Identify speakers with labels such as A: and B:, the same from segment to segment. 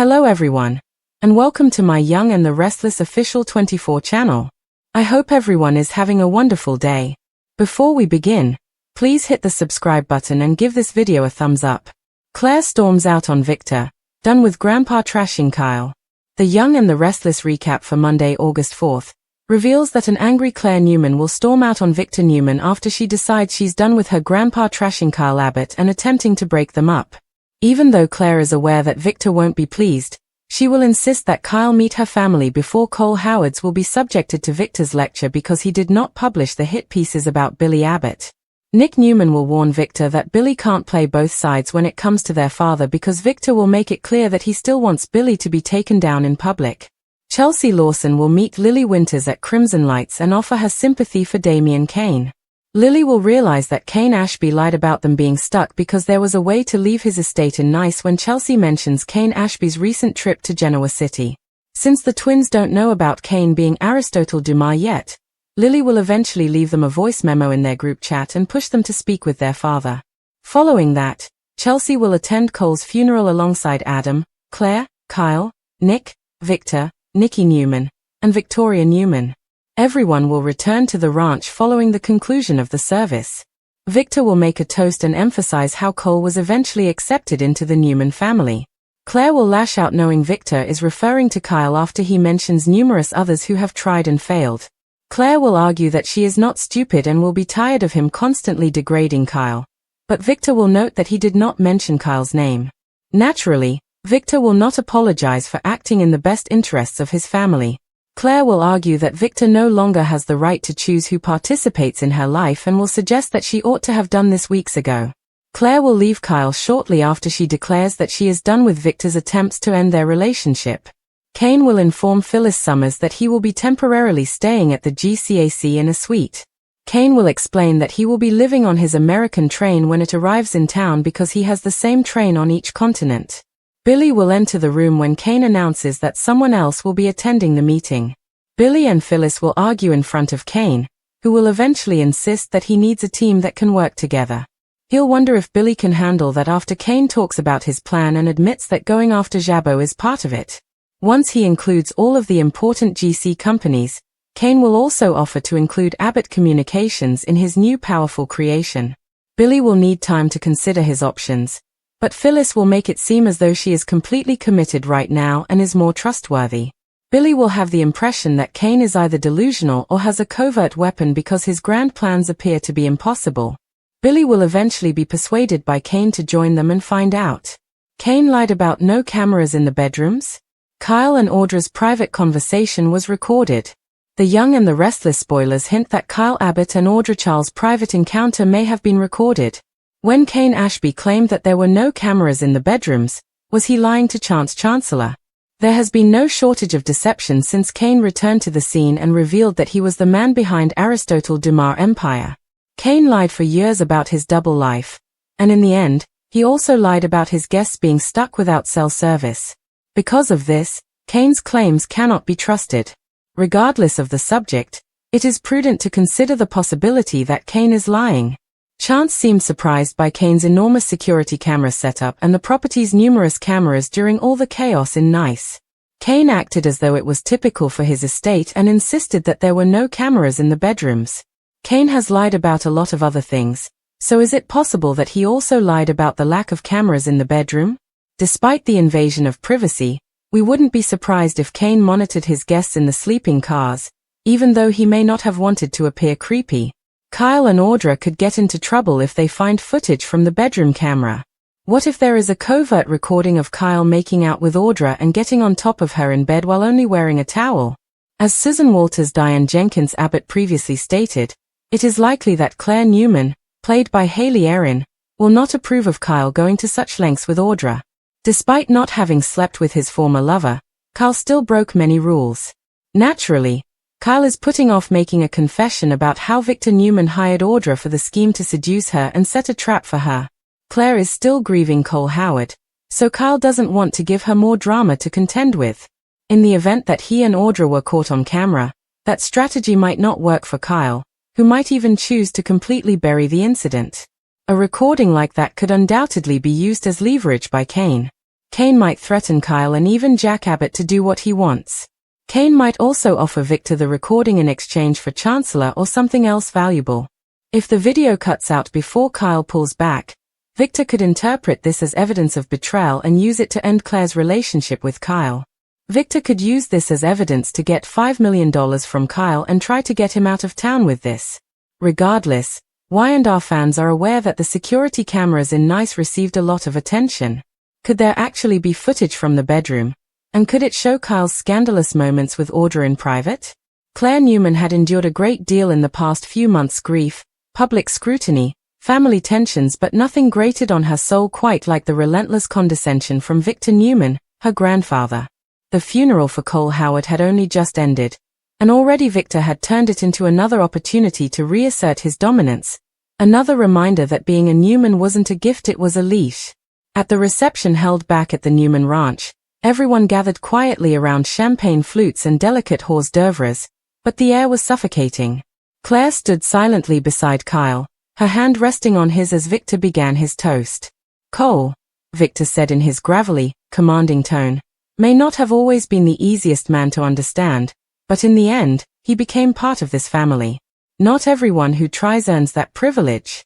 A: Hello everyone, and welcome to my Young and the Restless official 24 channel. I hope everyone is having a wonderful day. Before we begin, please hit the subscribe button and give this video a thumbs up. Claire storms out on Victor, done with Grandpa trashing Kyle. The Young and the Restless recap for Monday, August 4th, reveals that an angry Claire Newman will storm out on Victor Newman after she decides she's done with her grandpa trashing Kyle Abbott and attempting to break them up. Even though Claire is aware that Victor won't be pleased, she will insist that Kyle meet her family before Cole Howard's will be subjected to Victor's lecture because he did not publish the hit pieces about Billy Abbott. Nick Newman will warn Victor that Billy can't play both sides when it comes to their father because Victor will make it clear that he still wants Billy to be taken down in public. Chelsea Lawson will meet Lily Winters at Crimson Lights and offer her sympathy for Damian Kane. Lily will realize that Kane Ashby lied about them being stuck because there was a way to leave his estate in Nice when Chelsea mentions Kane Ashby's recent trip to Genoa City. Since the twins don't know about Kane being Aristotle Dumas yet, Lily will eventually leave them a voice memo in their group chat and push them to speak with their father. Following that, Chelsea will attend Cole's funeral alongside Adam, Claire, Kyle, Nick, Victor, Nikki Newman, and Victoria Newman. Everyone will return to the ranch following the conclusion of the service. Victor will make a toast and emphasize how Cole was eventually accepted into the Newman family. Claire will lash out knowing Victor is referring to Kyle after he mentions numerous others who have tried and failed. Claire will argue that she is not stupid and will be tired of him constantly degrading Kyle. But Victor will note that he did not mention Kyle's name. Naturally, Victor will not apologize for acting in the best interests of his family. Claire will argue that Victor no longer has the right to choose who participates in her life and will suggest that she ought to have done this weeks ago. Claire will leave Kyle shortly after she declares that she is done with Victor's attempts to end their relationship. Kane will inform Phyllis Summers that he will be temporarily staying at the GCAC in a suite. Kane will explain that he will be living on his American train when it arrives in town because he has the same train on each continent. Billy will enter the room when Kane announces that someone else will be attending the meeting. Billy and Phyllis will argue in front of Kane, who will eventually insist that he needs a team that can work together. He'll wonder if Billy can handle that after Kane talks about his plan and admits that going after Jabbo is part of it. Once he includes all of the important GC companies, Kane will also offer to include Abbott Communications in his new powerful creation. Billy will need time to consider his options, but Phyllis will make it seem as though she is completely committed right now and is more trustworthy. Billy will have the impression that Kane is either delusional or has a covert weapon because his grand plans appear to be impossible. Billy will eventually be persuaded by Kane to join them and find out. Kane lied about no cameras in the bedrooms? Kyle and Audra's private conversation was recorded. The Young and the Restless spoilers hint that Kyle Abbott and Audra Charles' private encounter may have been recorded. When Kane Ashby claimed that there were no cameras in the bedrooms, was he lying to Chance Chancellor? There has been no shortage of deception since Kane returned to the scene and revealed that he was the man behind Aristotle Dumas' empire. Kane lied for years about his double life, and in the end, he also lied about his guests being stuck without cell service. Because of this, Kane's claims cannot be trusted. Regardless of the subject, it is prudent to consider the possibility that Kane is lying. Chance seemed surprised by Kane's enormous security camera setup and the property's numerous cameras during all the chaos in Nice. Kane acted as though it was typical for his estate and insisted that there were no cameras in the bedrooms. Kane has lied about a lot of other things, so is it possible that he also lied about the lack of cameras in the bedroom? Despite the invasion of privacy, we wouldn't be surprised if Kane monitored his guests in the sleeping cars, even though he may not have wanted to appear creepy. Kyle and Audra could get into trouble if they find footage from the bedroom camera. What if there is a covert recording of Kyle making out with Audra and getting on top of her in bed while only wearing a towel? As Susan Walters Diane Jenkins Abbott previously stated, it is likely that Claire Newman, played by Haley Erin, will not approve of Kyle going to such lengths with Audra. Despite not having slept with his former lover, Kyle still broke many rules. Naturally, Kyle is putting off making a confession about how Victor Newman hired Audra for the scheme to seduce her and set a trap for her. Claire is still grieving Cole Howard, so Kyle doesn't want to give her more drama to contend with. In the event that he and Audra were caught on camera, that strategy might not work for Kyle, who might even choose to completely bury the incident. A recording like that could undoubtedly be used as leverage by Kane. Kane might threaten Kyle and even Jack Abbott to do what he wants. Kane might also offer Victor the recording in exchange for Chancellor or something else valuable. If the video cuts out before Kyle pulls back, Victor could interpret this as evidence of betrayal and use it to end Claire's relationship with Kyle. Victor could use this as evidence to get $5 million from Kyle and try to get him out of town with this. Regardless, Y&R fans are aware that the security cameras in Nice received a lot of attention. Could there actually be footage from the bedroom? And could it show Kyle's scandalous moments with Audra in private? Claire Newman had endured a great deal in the past few months: grief, public scrutiny, family tensions, but nothing grated on her soul quite like the relentless condescension from Victor Newman, her grandfather. The funeral for Cole Howard had only just ended, and already Victor had turned it into another opportunity to reassert his dominance, another reminder that being a Newman wasn't a gift, it was a leash. At the reception held back at the Newman ranch, everyone gathered quietly around champagne flutes and delicate hors d'oeuvres, but the air was suffocating. Claire stood silently beside Kyle, her hand resting on his as Victor began his toast. Cole, Victor said in his gravelly, commanding tone, may not have always been the easiest man to understand, but in the end, he became part of this family. Not everyone who tries earns that privilege.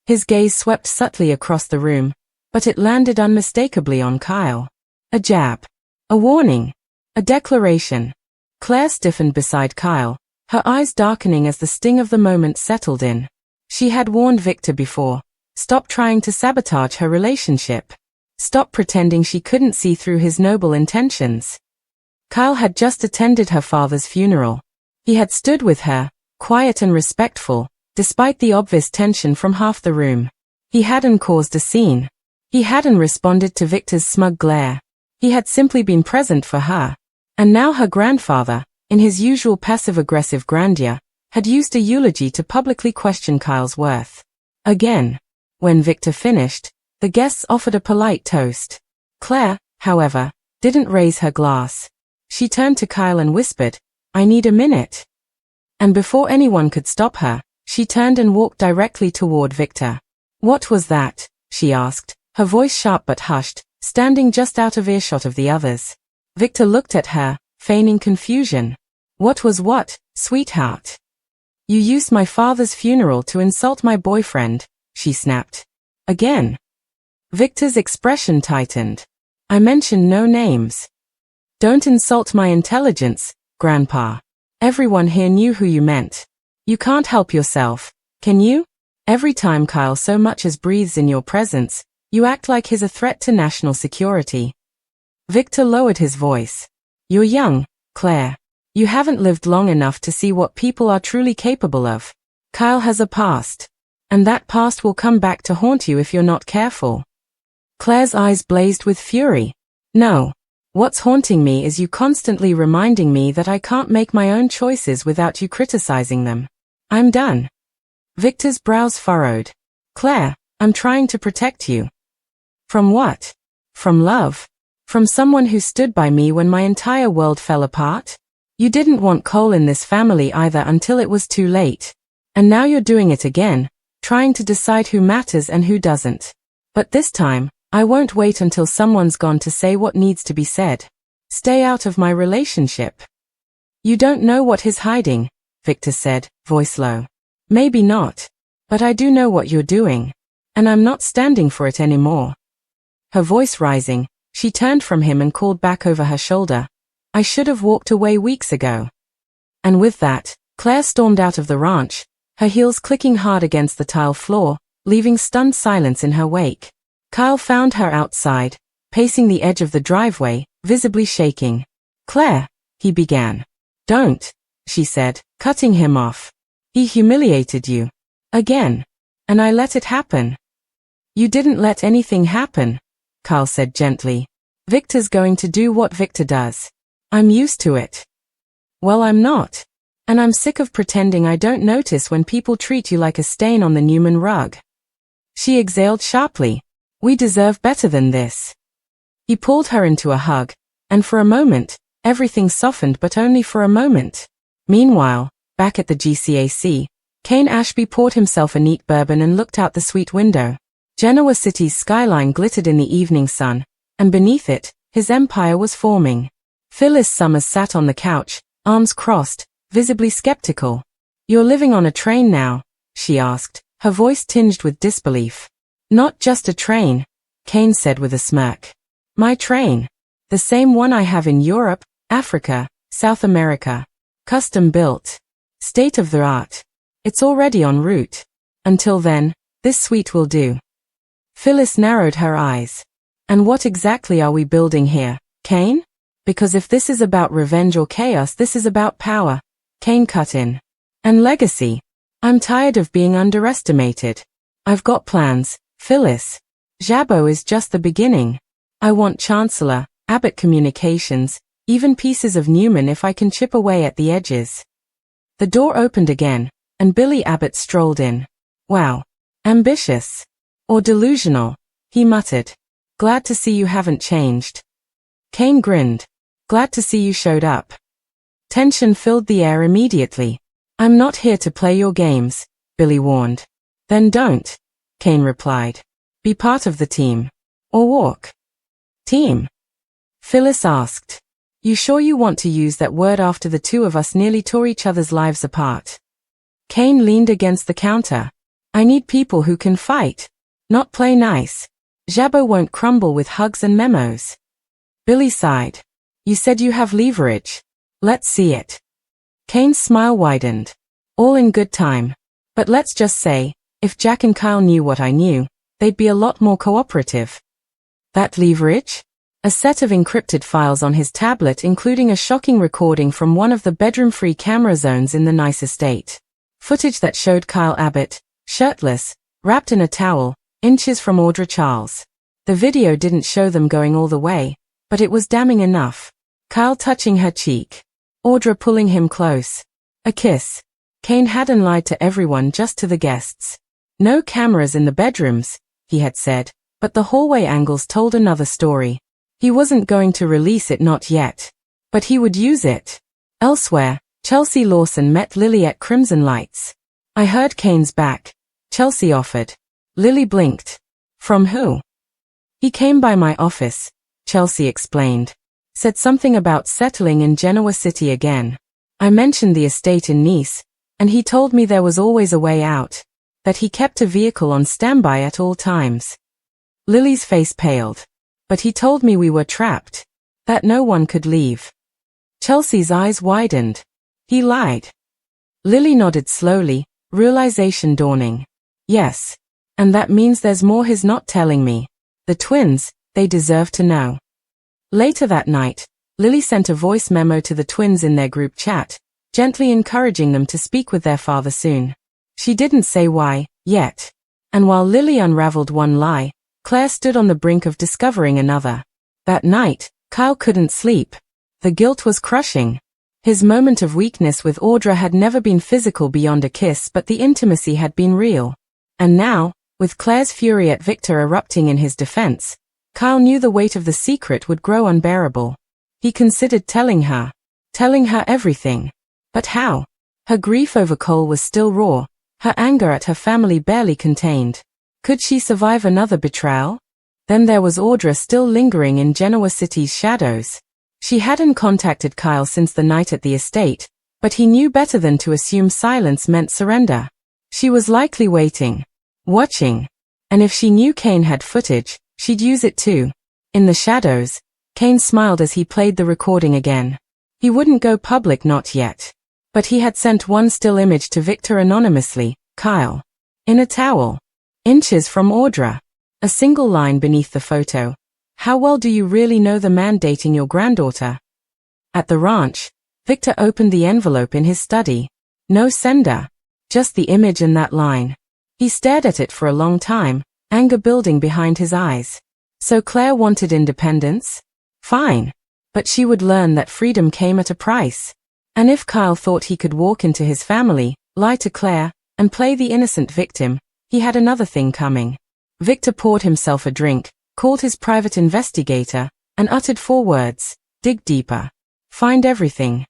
A: His gaze swept subtly across the room, but it landed unmistakably on Kyle. A jab. A warning. A declaration. Claire stiffened beside Kyle, her eyes darkening as the sting of the moment settled in. She had warned Victor before. Stop trying to sabotage her relationship. Stop pretending she couldn't see through his noble intentions. Kyle had just attended her father's funeral. He had stood with her, quiet and respectful, despite the obvious tension from half the room. He hadn't caused a scene. He hadn't responded to Victor's smug glare. He had simply been present for her. And now her grandfather, in his usual passive-aggressive grandeur, had used a eulogy to publicly question Kyle's worth. Again. When Victor finished, the guests offered a polite toast. Claire, however, didn't raise her glass. She turned to Kyle and whispered, "I need a minute." And before anyone could stop her, she turned and walked directly toward Victor. "What was that?" she asked, her voice sharp but hushed, standing just out of earshot of the others. Victor looked at her, feigning confusion. "What was what, sweetheart?" "You used my father's funeral to insult my boyfriend," she snapped. "Again?" Victor's expression tightened. "I mentioned no names." "Don't insult my intelligence, Grandpa. Everyone here knew who you meant. You can't help yourself, can you? Every time Kyle so much as breathes in your presence, you act like he's a threat to national security." Victor lowered his voice. "You're young, Claire. You haven't lived long enough to see what people are truly capable of. Kyle has a past. And that past will come back to haunt you if you're not careful." Claire's eyes blazed with fury. "No. What's haunting me is you constantly reminding me that I can't make my own choices without you criticizing them. I'm done." Victor's brows furrowed. "Claire, I'm trying to protect you." "From what? From love? From someone who stood by me when my entire world fell apart? You didn't want Cole in this family either until it was too late. And now you're doing it again, trying to decide who matters and who doesn't. But this time, I won't wait until someone's gone to say what needs to be said. Stay out of my relationship." "You don't know what he's hiding," Victor said, voice low. "Maybe not. But I do know what you're doing. And I'm not standing for it anymore." Her voice rising, she turned from him and called back over her shoulder, "I should have walked away weeks ago." And with that, Claire stormed out of the ranch, her heels clicking hard against the tile floor, leaving stunned silence in her wake. Kyle found her outside, pacing the edge of the driveway, visibly shaking. "Claire," he began. "Don't," she said, cutting him off. "He humiliated you. Again. And I let it happen." "You didn't let anything happen," Kyle said gently. "Victor's going to do what Victor does. I'm used to it." "Well, I'm not. And I'm sick of pretending I don't notice when people treat you like a stain on the Newman rug." She exhaled sharply. "We deserve better than this." He pulled her into a hug, and for a moment, everything softened, but only for a moment. Meanwhile, back at the GCAC, Kane Ashby poured himself a neat bourbon and looked out the suite window. Genoa City's skyline glittered in the evening sun, and beneath it, his empire was forming. Phyllis Summers sat on the couch, arms crossed, visibly skeptical. "You're living on a train now?" she asked, her voice tinged with disbelief. "Not just a train," Kane said with a smirk. "My train. The same one I have in Europe, Africa, South America. Custom built. State of the art. It's already en route. Until then, this suite will do." Phyllis narrowed her eyes. "And what exactly are we building here, Kane? Because if this is about revenge or chaos, this is about power," Kane cut in. "And legacy. I'm tired of being underestimated. I've got plans, Phyllis. Jabot is just the beginning. I want Chancellor, Abbott Communications, even pieces of Newman if I can chip away at the edges." The door opened again, and Billy Abbott strolled in. "Wow. Ambitious. Or delusional," he muttered. "Glad to see you haven't changed." Kane grinned. "Glad to see you showed up." Tension filled the air immediately. "I'm not here to play your games," Billy warned. "Then don't," Kane replied. "Be part of the team. Or walk." "Team?" Phyllis asked. "You sure you want to use that word after the two of us nearly tore each other's lives apart?" Kane leaned against the counter. "I need people who can fight, not play nice. Jabot won't crumble with hugs and memos." Billy sighed. "You said you have leverage. Let's see it." Kane's smile widened. "All in good time. But let's just say, if Jack and Kyle knew what I knew, they'd be a lot more cooperative." "That leverage?" A set of encrypted files on his tablet, including a shocking recording from one of the bedroom-free camera zones in the nice estate. Footage that showed Kyle Abbott, shirtless, wrapped in a towel, inches from Audra Charles. The video didn't show them going all the way, but it was damning enough. Kyle touching her cheek. Audra pulling him close. A kiss. Kane hadn't lied to everyone, just to the guests. No cameras in the bedrooms, he had said, but the hallway angles told another story. He wasn't going to release it, not yet. But he would use it. Elsewhere, Chelsea Lawson met Lily at Crimson Lights. "I heard Kane's back," Chelsea offered. Lily blinked. "From who?" "He came by my office," Chelsea explained. "Said something about settling in Genoa City again. I mentioned the estate in Nice, and he told me there was always a way out, that he kept a vehicle on standby at all times." Lily's face paled. "But he told me we were trapped, that no one could leave." Chelsea's eyes widened. "He lied." Lily nodded slowly, realization dawning. "Yes. And that means there's more he's not telling me. The twins, they deserve to know." Later that night, Lily sent a voice memo to the twins in their group chat, gently encouraging them to speak with their father soon. She didn't say why, yet. And while Lily unraveled one lie, Claire stood on the brink of discovering another. That night, Kyle couldn't sleep. The guilt was crushing. His moment of weakness with Audra had never been physical beyond a kiss, but the intimacy had been real. And now, with Claire's fury at Victor erupting in his defense, Kyle knew the weight of the secret would grow unbearable. He considered telling her everything. But how? Her grief over Cole was still raw, her anger at her family barely contained. Could she survive another betrayal? Then there was Audra still lingering in Genoa City's shadows. She hadn't contacted Kyle since the night at the estate, but he knew better than to assume silence meant surrender. She was likely waiting, watching. And if she knew Kane had footage, she'd use it too. In the shadows, Kane smiled as he played the recording again. He wouldn't go public, not yet. But he had sent one still image to Victor anonymously, Kyle. In a towel. Inches from Audra. A single line beneath the photo. "How well do you really know the man dating your granddaughter?" At the ranch, Victor opened the envelope in his study. No sender. Just the image and that line. He stared at it for a long time, anger building behind his eyes. So Claire wanted independence? Fine. But she would learn that freedom came at a price. And if Kyle thought he could walk into his family, lie to Claire, and play the innocent victim, he had another thing coming. Victor poured himself a drink, called his private investigator, and uttered 4 words: dig deeper. Find everything.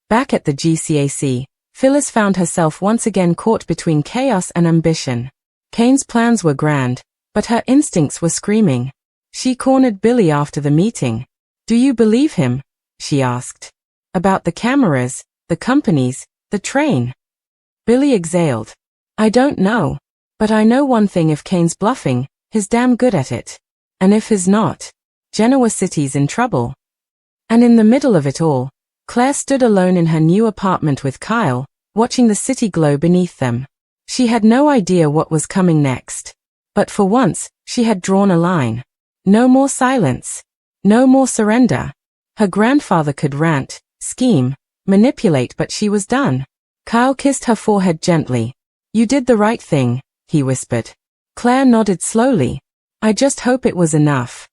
A: Back at the GCAC, Phyllis found herself once again caught between chaos and ambition. Kane's plans were grand, but her instincts were screaming. She cornered Billy after the meeting. Do you believe him? She asked. About the cameras, the companies, the train. Billy exhaled. I don't know. But I know one thing, if Kane's bluffing, he's damn good at it. And if he's not, Genoa City's in trouble. And in the middle of it all, Claire stood alone in her new apartment with Kyle, watching the city glow beneath them. She had no idea what was coming next. But for once, she had drawn a line. No more silence. No more surrender. Her grandfather could rant, scheme, manipulate, but she was done. Kyle kissed her forehead gently. You did the right thing, he whispered. Claire nodded slowly. I just hope it was enough.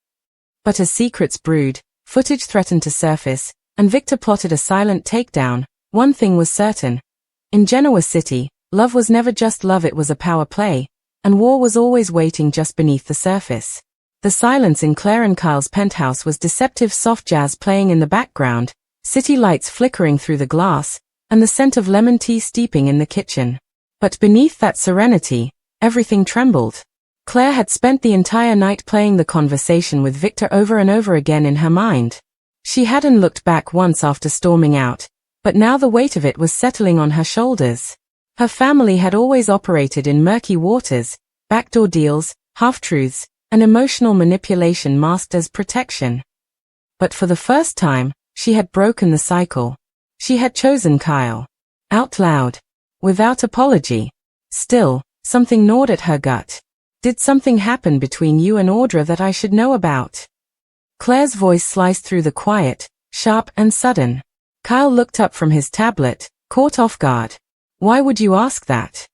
A: But as secrets brewed, footage threatened to surface, and Victor plotted a silent takedown. One thing was certain. In Genoa City, love was never just love, it was a power play, and war was always waiting just beneath the surface. The silence in Claire and Kyle's penthouse was deceptive, soft jazz playing in the background, city lights flickering through the glass, and the scent of lemon tea steeping in the kitchen. But beneath that serenity, everything trembled. Claire had spent the entire night playing the conversation with Victor over and over again in her mind. She hadn't looked back once after storming out, but now the weight of it was settling on her shoulders. Her family had always operated in murky waters, backdoor deals, half-truths, and emotional manipulation masked as protection. But for the first time, she had broken the cycle. She had chosen Kyle. Out loud. Without apology. Still, something gnawed at her gut. Did something happen between you and Audra that I should know about? Claire's voice sliced through the quiet, sharp and sudden. Kyle looked up from his tablet, caught off guard. Why would you ask that?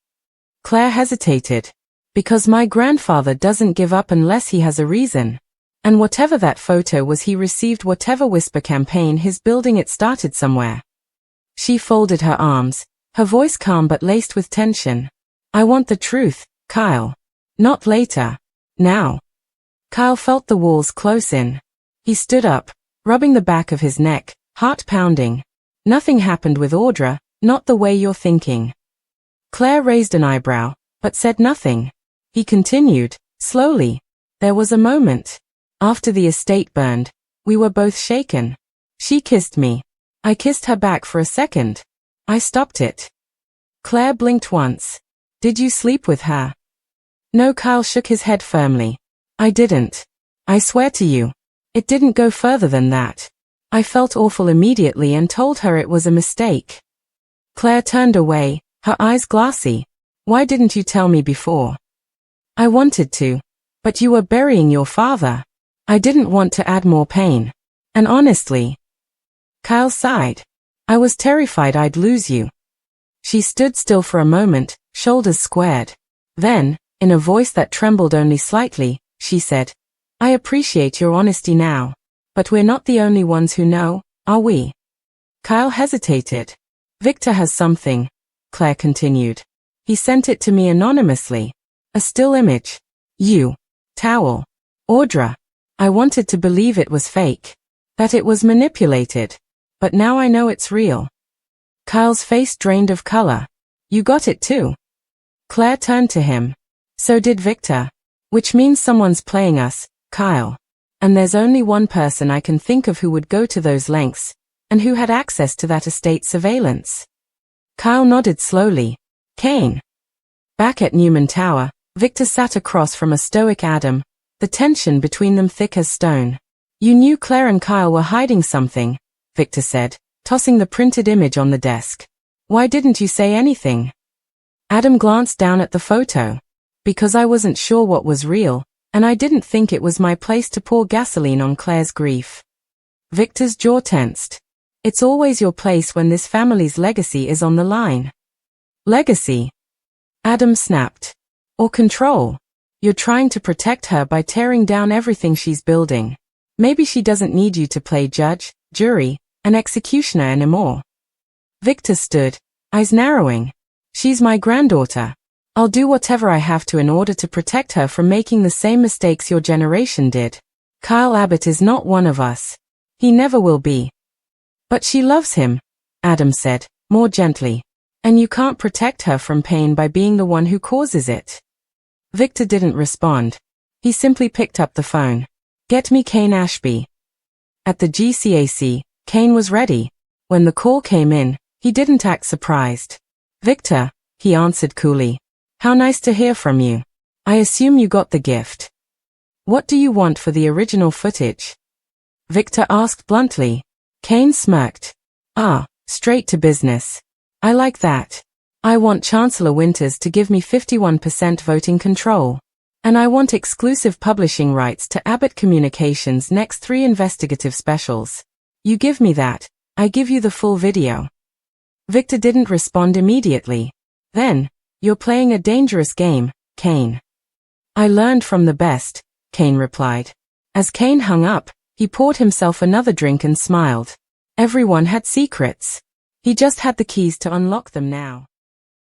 A: Claire hesitated. Because my grandfather doesn't give up unless he has a reason. And whatever that photo was, he received whatever whisper campaign he's building, it started somewhere. She folded her arms, her voice calm but laced with tension. I want the truth, Kyle. Not later. Now. Kyle felt the walls close in. He stood up, rubbing the back of his neck, heart pounding. Nothing happened with Audra, not the way you're thinking. Claire raised an eyebrow, but said nothing. He continued, slowly. There was a moment. After the estate burned, we were both shaken. She kissed me. I kissed her back for a second. I stopped it. Claire blinked once. Did you sleep with her? No, Kyle shook his head firmly. I didn't. I swear to you. It didn't go further than that. I felt awful immediately and told her it was a mistake. Claire turned away, her eyes glassy. Why didn't you tell me before? I wanted to. But you were burying your father. I didn't want to add more pain. And honestly. Kyle sighed. I was terrified I'd lose you. She stood still for a moment, shoulders squared. Then, in a voice that trembled only slightly, she said, I appreciate your honesty now. But we're not the only ones who know, are we? Kyle hesitated. Victor has something, Claire continued. He sent it to me anonymously. A still image. You. Towel. Audra. I wanted to believe it was fake. That it was manipulated. But now I know it's real. Kyle's face drained of color. You got it too. Claire turned to him. So did Victor. Which means someone's playing us, Kyle. And there's only one person I can think of who would go to those lengths, and who had access to that estate surveillance. Kyle nodded slowly. Kane. Back at Newman Tower, Victor sat across from a stoic Adam, the tension between them thick as stone. You knew Claire and Kyle were hiding something, Victor said, tossing the printed image on the desk. Why didn't you say anything? Adam glanced down at the photo. Because I wasn't sure what was real, and I didn't think it was my place to pour gasoline on Claire's grief. Victor's jaw tensed. It's always your place when this family's legacy is on the line. Legacy? Adam snapped. Or control. You're trying to protect her by tearing down everything she's building. Maybe she doesn't need you to play judge, jury, and executioner anymore. Victor stood, eyes narrowing. She's my granddaughter. I'll do whatever I have to in order to protect her from making the same mistakes your generation did. Kyle Abbott is not one of us. He never will be. But she loves him, Adam said, more gently. And you can't protect her from pain by being the one who causes it. Victor didn't respond. He simply picked up the phone. Get me Kane Ashby. At the GCAC, Kane was ready. When the call came in, he didn't act surprised. Victor, he answered coolly. How nice to hear from you. I assume you got the gift. What do you want for the original footage? Victor asked bluntly. Kane smirked. Straight to business. I like that. I want Chancellor Winters to give me 51% voting control. And I want exclusive publishing rights to Abbott Communications' next 3 investigative specials. You give me that, I give you the full video. Victor didn't respond immediately. Then, you're playing a dangerous game, Kane. I learned from the best, Kane replied. As Kane hung up, he poured himself another drink and smiled. Everyone had secrets. He just had the keys to unlock them now.